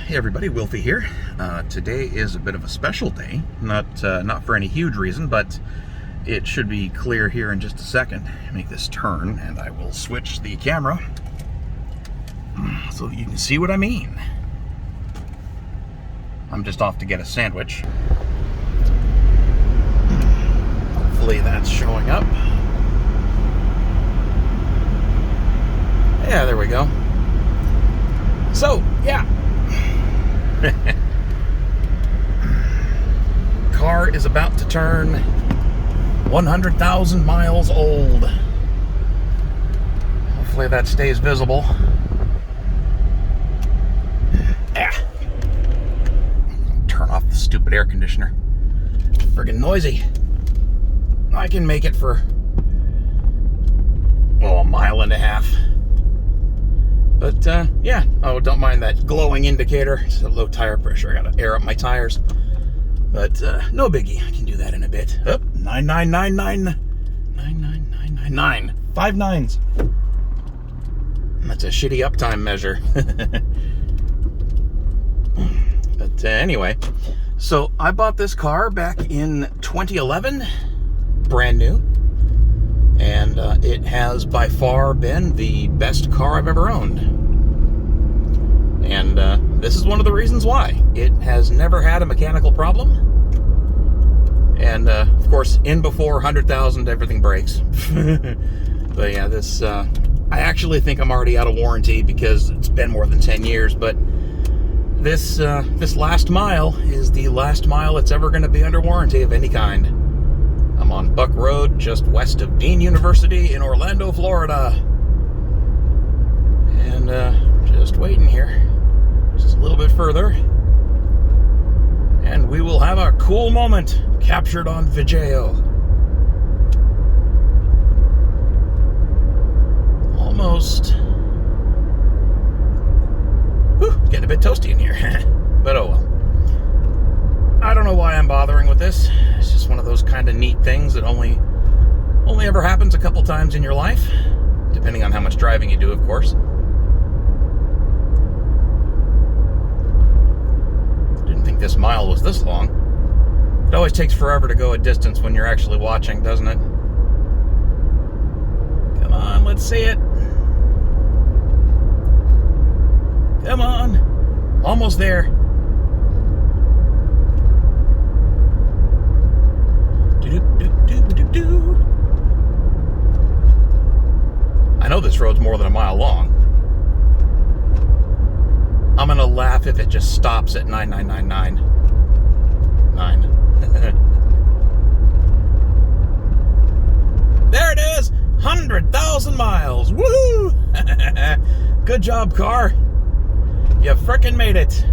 Hey everybody, Wilfie here. Today is a bit of a special day, not for any huge reason, but it should be clear here in just a second. Make this turn and I will switch the camera so that you can see what I mean. I'm just off to get a sandwich. Hopefully that's showing up. Yeah, there we go. So, yeah. Car is about to turn 100,000 miles old. Hopefully that stays visible. Turn off the stupid air conditioner. Friggin' noisy. I can make it for, a mile and a half. But, yeah. Oh, don't mind that glowing indicator. It's a low tire pressure. I gotta air up my tires. But, no biggie. I can do that in a bit. Oh, 9999. 99999. 5 nines. That's a shitty uptime measure. But, anyway. So, I bought this car back in 2011. Brand new. And it has by far been the best car I've ever owned. And this is one of the reasons why. It has never had a mechanical problem. And of course, in before 100,000, everything breaks. But yeah, this, I actually think I'm already out of warranty because it's been more than 10 years. But this last mile is the last mile it's ever going to be under warranty of any kind. I'm on Buck Road, just west of Dean University in Orlando, Florida. And just waiting here. Just a little bit further. And we will have a cool moment captured on video. Almost. Whew, getting a bit toasty in here. But oh well. I don't know why I'm bothering with this. It's just one of those kind of neat things that only ever happens a couple times in your life, depending on how much driving you do, of course. Didn't think this mile was this long. It always takes forever to go a distance when you're actually watching, doesn't it? Come on, let's see it. Come on. Almost there. I know this road's more than a mile long. I'm gonna laugh if it just stops at 99999. There it is! 100,000 miles! Woohoo! Good job, car. You frickin' made it.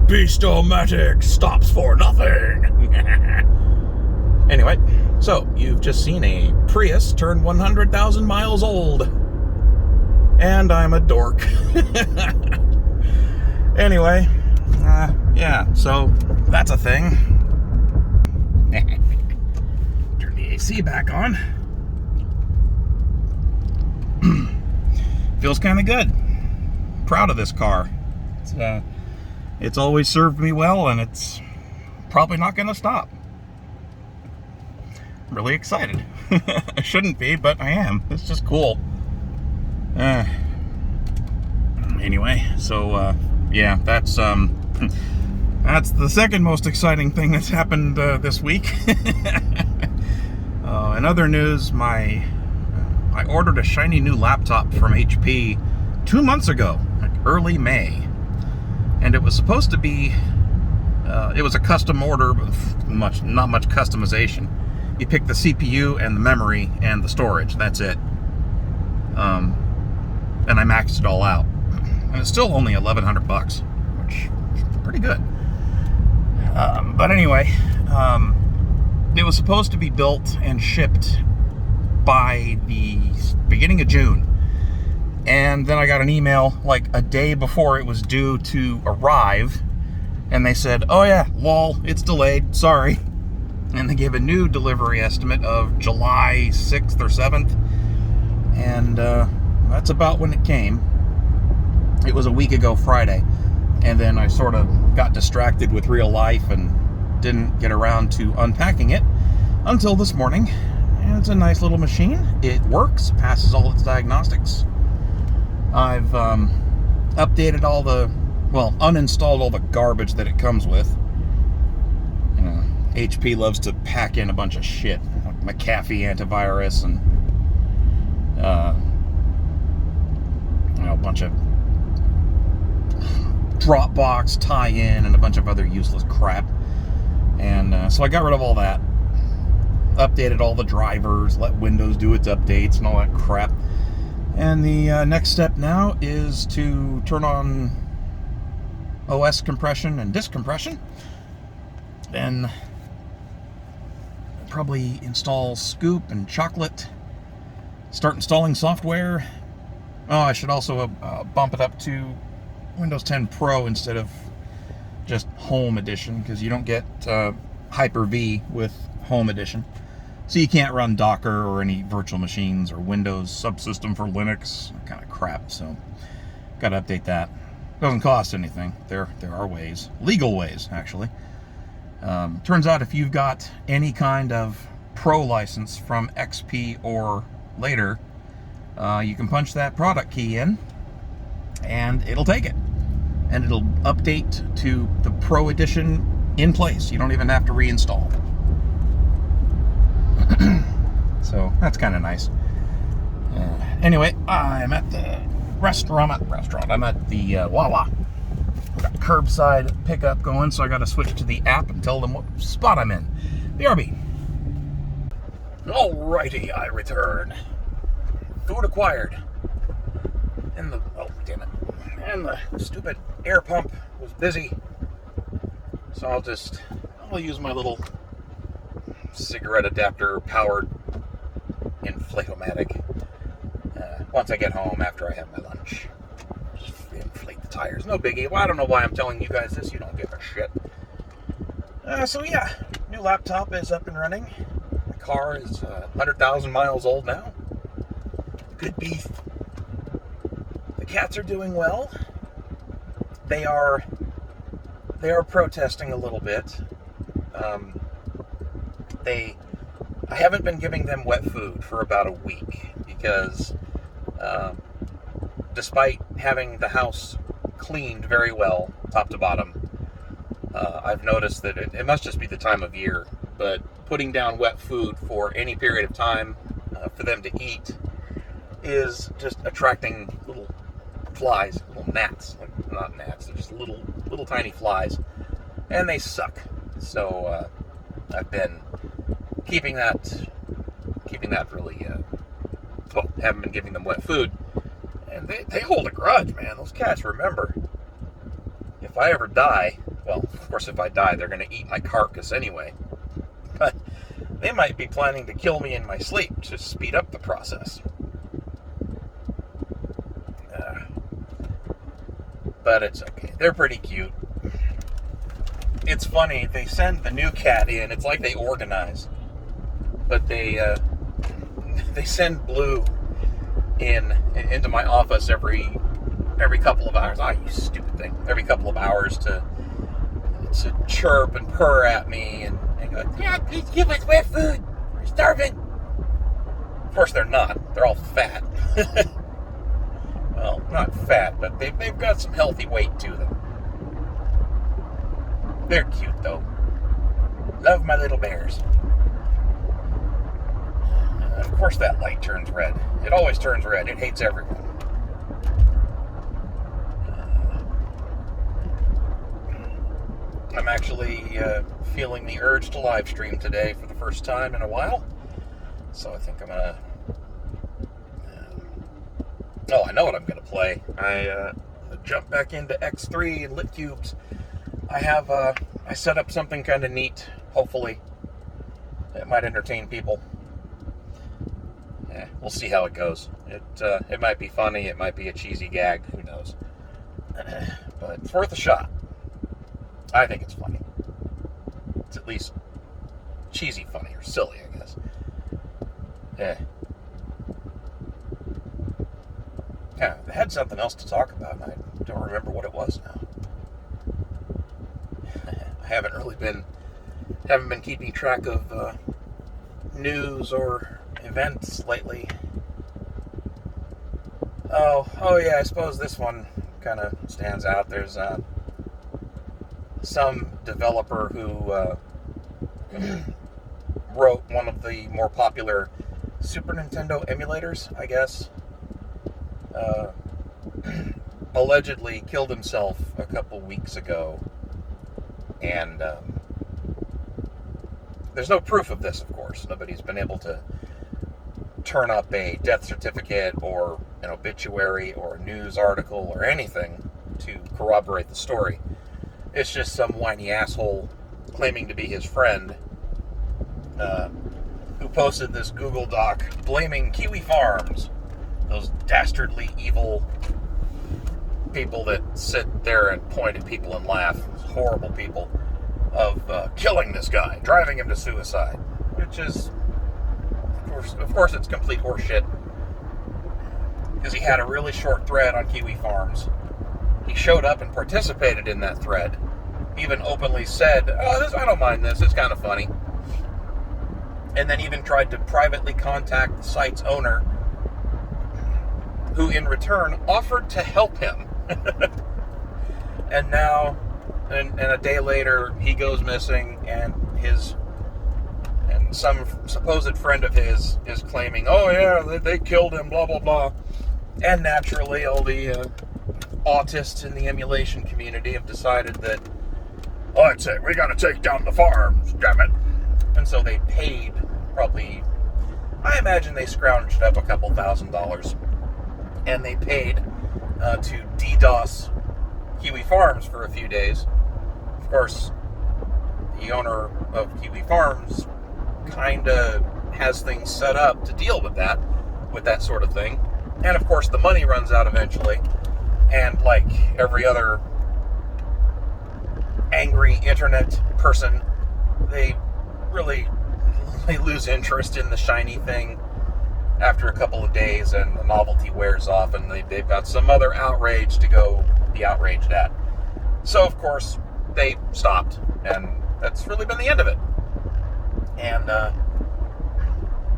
Beast-O-Matic stops for nothing. Anyway, so you've just seen a Prius turn 100,000 miles old. And I'm a dork. Anyway, yeah, so that's a thing. Turn the AC back on. Feels kind of good. Proud of this car. It's always served me well, and it's probably not going to stop. Really excited. I shouldn't be, but I am. It's just cool. Anyway, so yeah, that's the second most exciting thing that's happened this week. In other news, I ordered a shiny new laptop from HP 2 months ago, like early May, and it was supposed to be it was a custom order with not much customization. You pick the CPU and the memory and the storage. That's it. And I maxed it all out. And it's still only $1,100, which is pretty good. But anyway, it was supposed to be built and shipped by the beginning of June. And then I got an email like a day before it was due to arrive. And they said, oh yeah, lol, it's delayed, sorry. And they gave a new delivery estimate of July 6th or 7th. And that's about when it came. It was a week ago Friday. And then I sort of got distracted with real life and didn't get around to unpacking it until this morning. And it's a nice little machine. It works, passes all its diagnostics. I've updated all the, well, uninstalled all the garbage that it comes with. You know, HP loves to pack in a bunch of shit, like McAfee antivirus and a bunch of Dropbox tie-in and a bunch of other useless crap. And so I got rid of all that. Updated all the drivers, let Windows do its updates and all that crap. And the next step now is to turn on OS compression and disk compression. Then probably install Scoop and Chocolate. Start installing software. Oh, I should also bump it up to Windows 10 Pro instead of just Home Edition, because you don't get Hyper-V with Home Edition. So you can't run Docker or any virtual machines or Windows subsystem for Linux, that kind of crap. So got to update that. Doesn't cost anything. There are ways, legal ways actually. Turns out if you've got any kind of Pro license from XP or later, you can punch that product key in and it'll take it. And it'll update to the Pro Edition in place. You don't even have to reinstall. So that's kind of nice. Anyway, I'm at the restaurant. I'm at the Wawa. I've got curbside pickup going, so I got to switch to the app and tell them what spot I'm in. BRB. Alrighty, I return. Food acquired. And the stupid air pump was busy. So I'll use my little cigarette adapter powered inflate-o-matic once I get home after I have my lunch. Just inflate the tires. No biggie. Well, I don't know why I'm telling you guys this. You don't give a shit. So yeah, new laptop is up and running. The car is 100,000 miles old now. Good beef. The cats are doing well. They are protesting a little bit. I haven't been giving them wet food for about a week because despite having the house cleaned very well, top to bottom, I've noticed that it must just be the time of year, but putting down wet food for any period of time for them to eat is just attracting little flies, little gnats, like not gnats, they're just little tiny flies, and they suck. So I've been keeping that really, haven't been giving them wet food, and they hold a grudge, man. Those cats remember. If I ever die, well, of course, if I die, they're going to eat my carcass anyway, but they might be planning to kill me in my sleep to speed up the process. But it's okay. They're pretty cute. It's funny, they send the new cat in, it's like they organize, but they send Blue into my office every couple of hours. You stupid thing. Every couple of hours to chirp and purr at me and go, "Dad, please give us wet food. We're starving." Of course they're not. They're all fat. Well, not fat, but they've got some healthy weight to them. They're cute, though. Love my little bears. Of course that light turns red. It always turns red. It hates everyone. I'm actually feeling the urge to live stream today for the first time in a while. So I think I'm going to... I know what I'm going to play. I jump back into X3 and Lit Cubes. I set up something kind of neat, hopefully. It might entertain people. We'll see how it goes. It might be funny, it might be a cheesy gag, who knows. But it's worth a shot. I think it's funny. It's at least cheesy funny, or silly, I guess. Yeah, I had something else to talk about, and I don't remember what it was now. haven't been keeping track of news or events lately. Oh yeah, I suppose this one kind of stands out. There's some developer who wrote one of the more popular Super Nintendo emulators, I guess. Allegedly killed himself a couple weeks ago, and there's no proof of this, of course. Nobody's been able to turn up a death certificate or an obituary or a news article or anything to corroborate the story. It's just some whiny asshole claiming to be his friend who posted this Google Doc blaming Kiwi Farms, those dastardly evil people that sit there and point at people and laugh, horrible people, of killing this guy, driving him to suicide, which is, of course it's complete horseshit, because he had a really short thread on Kiwi Farms. He showed up and participated in that thread, even openly said, I don't mind this, it's kind of funny, and then even tried to privately contact the site's owner, who in return offered to help him. And now, and a day later, he goes missing, and some supposed friend of his is claiming, oh yeah, they killed him, blah, blah, blah. And naturally, all the autists in the emulation community have decided that, I'd say, we gotta take down the farms, damn it. And so they paid, probably, I imagine they scrounged up a couple $1,000s, and they paid to DDoS Kiwi Farms for a few days. Of course, the owner of Kiwi Farms kinda has things set up to deal with that sort of thing. And of course the money runs out eventually, and like every other angry internet person, they lose interest in the shiny thing after a couple of days, and the novelty wears off, and they've got some other outrage to go be outraged at. So of course they stopped, and that's really been the end of it. And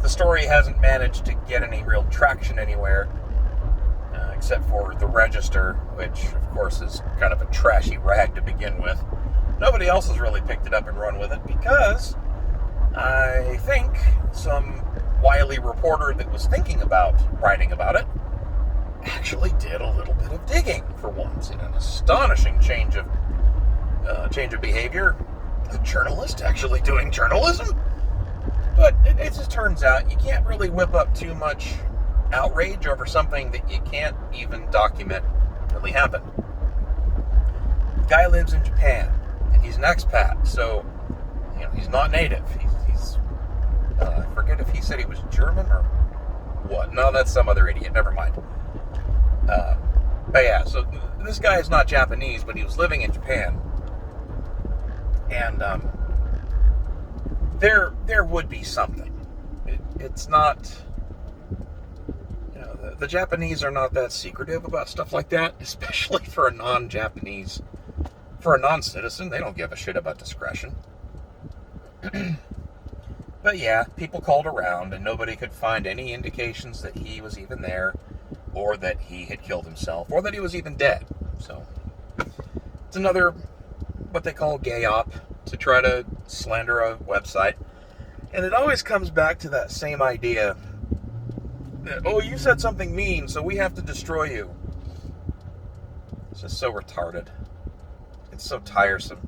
the story hasn't managed to get any real traction anywhere, except for the Register, which of course is kind of a trashy rag to begin with. Nobody else has really picked it up and run with it, because I think some wily reporter that was thinking about writing about it actually did a little bit of digging for once, in an astonishing change of behavior. A journalist actually doing journalism. But it just turns out you can't really whip up too much outrage over something that you can't even document really happened. The guy lives in Japan, and he's an expat, so he's not native. He's I forget if he said he was German or what. No, that's some other idiot. Never mind. But yeah, so this guy is not Japanese, but he was living in Japan, and there would be something. It's not, the Japanese are not that secretive about stuff like that, especially for a non-Japanese, for a non-citizen. They don't give a shit about discretion. But yeah, people called around, and nobody could find any indications that he was even there, or that he had killed himself, or that he was even dead. So it's another, what they call gay op, to try to slander a website. And it always comes back to that same idea that, oh, you said something mean, so we have to destroy you. It's just so retarded. It's so tiresome.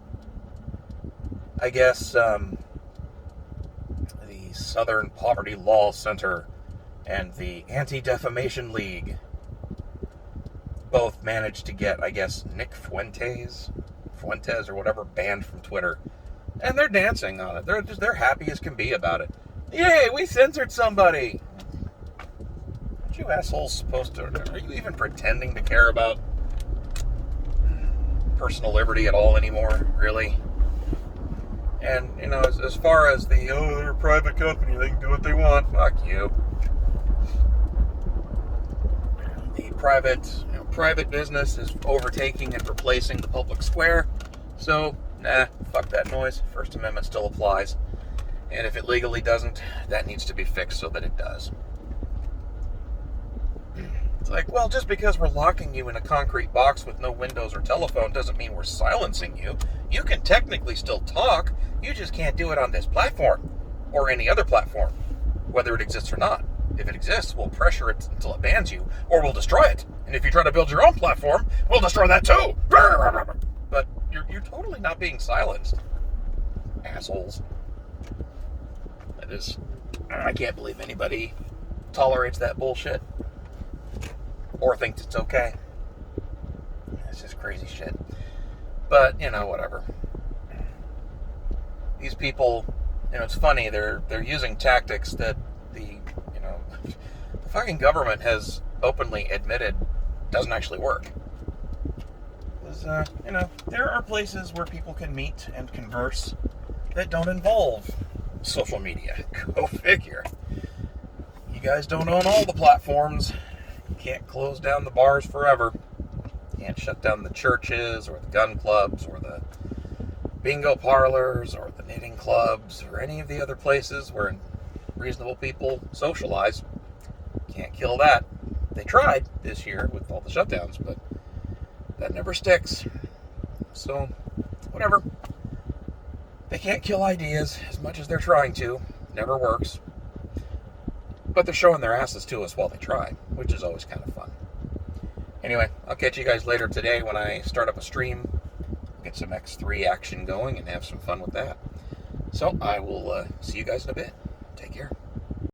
I guess the Southern Poverty Law Center and the Anti-Defamation League both managed to get, I guess, Nick Fuentes or whatever, banned from Twitter. And they're dancing on it. They're happy as can be about it. Yay, we censored somebody. Aren't you assholes supposed to... Are you even pretending to care about personal liberty at all anymore? Really? And, as far as they're a private company, they can do what they want. Fuck you. The private business is overtaking and replacing the public square. So, nah, fuck that noise. First Amendment still applies. And if it legally doesn't, that needs to be fixed so that it does. It's like, well, just because we're locking you in a concrete box with no windows or telephone doesn't mean we're silencing you. You can technically still talk, you just can't do it on this platform or any other platform, whether it exists or not. If it exists, we'll pressure it until it bans you, or we'll destroy it. And if you try to build your own platform, we'll destroy that too. But you're totally not being silenced, assholes. That is, I can't believe anybody tolerates that bullshit or thinks it's okay. It's just crazy shit. But, whatever. These people, it's funny, they're using tactics that the fucking government has openly admitted doesn't actually work. Because, there are places where people can meet and converse that don't involve social media. Go figure. You guys don't own all the platforms. You can't close down the bars forever. You can't shut down the churches or the gun clubs or the bingo parlors or the knitting clubs or any of the other places where reasonable people socialize. Can't kill that. They tried this year with all the shutdowns, but that never sticks. So, whatever. They can't kill ideas as much as they're trying to. Never works. But they're showing their asses to us while they try, which is always kind of fun. Anyway, I'll catch you guys later today when I start up a stream, get some X3 action going, and have some fun with that. So, I will see you guys in a bit. Take care.